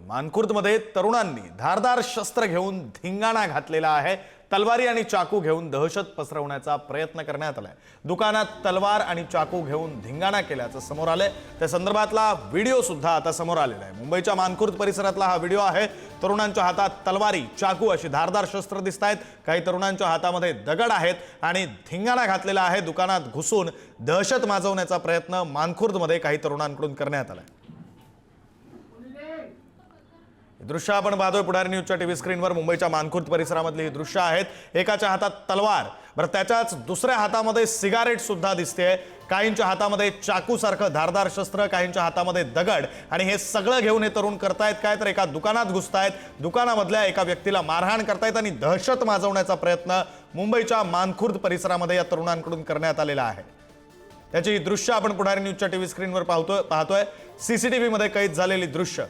मानखुर्दमध्ये तरुणांनी धारदार शस्त्र घेऊन धिंगाणा घातलेला आहे। तलवारी आणि चाकू घेऊन दहशत पसरवण्याचा प्रयत्न करण्यात आलाय। दुकानात तलवार आणि चाकू घेऊन धिंगाणा केल्याचं समोर आलंय। त्या संदर्भातला व्हिडिओ सुद्धा आता समोर आलेला आहे। मुंबईच्या मानखुर्द परिसरातला हा व्हिडिओ आहे। तरुणांच्या हातात तलवारी, चाकू अशी धारदार शस्त्र दिसतायत। काही तरुणांच्या हातामध्ये दगड आहेत आणि धिंगाणा घातलेला आहे। दुकानात घुसून दहशत माजवण्याचा प्रयत्न मानखुर्दमध्ये काही तरुणांकडून करण्यात आलाय। दृश्य आपण पाहतोय पुढारी न्यूजच्या टीव्ही स्क्रीनवर। मुंबईच्या मानखुर्द परिसरामधली ही दृश्य आहेत। एकाच्या हातात तलवार, बरं त्याच्याच दुसऱ्या हातामध्ये सिगारेट सुद्धा दिसते। काहींच्या हातामध्ये चाकू सारखं धारदार शस्त्र, काहींच्या हातामध्ये दगड, आणि हे सगळं घेऊन हे तरुण करतायत काय तर एका दुकानात घुसतायत। दुकानामधल्या एका व्यक्तीला मारहाण करतायत आणि दहशत माजवण्याचा प्रयत्न मुंबईच्या मानखुर्द परिसरामध्ये या तरुणांकडून करण्यात आलेला आहे। त्याची ही दृश्य आपण पुढारी न्यूजच्या टीव्ही स्क्रीनवर पाहतोय। सीसीटीव्ही मध्ये कैद झालेली दृश्य।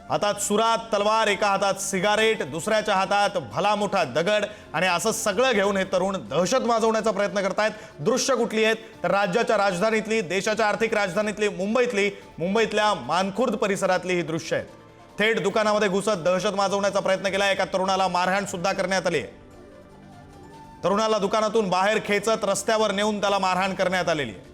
हातात सुरात तलवार, एका हातात सिगारेट, दुसऱ्याच्या हातात भला मोठा दगड, आणि असं सगळं घेऊन हे तरुण दहशत माजवण्याचा प्रयत्न करतायत। दृश्य कुठली आहेत तर राज्याच्या राजधानीतली, देशाच्या आर्थिक राजधानीतली मुंबईतल्या मानखुर्द परिसरातली ही दृश्य आहेत। थेट दुकानामध्ये घुसत दहशत माजवण्याचा प्रयत्न केला। एका तरुणाला मारहाण सुद्धा करण्यात आली आहे। तरुणाला दुकानातून बाहेर खेचत रस्त्यावर नेऊन त्याला मारहाण करण्यात आलेली आहे।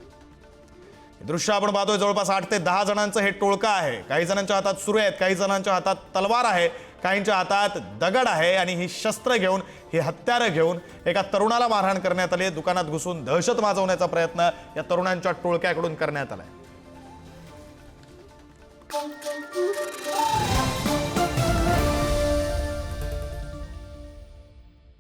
दृश्य आपण पाहतोय। जवळपास 8 ते 10 जणांचं हे टोळकं आहे। काही जणांच्या हातात सुरे आहेत, काही जणांच्या हातात तलवार आहे, काहींच्या हातात दगड आहे, आणि ही शस्त्र घेऊन, ही हत्यारं घेऊन एका तरुणाला मारहाण करण्यात आली। दुकानात घुसून दहशत माजवण्याचा प्रयत्न या तरुणांच्या टोळक्याकडून करण्यात आलाय।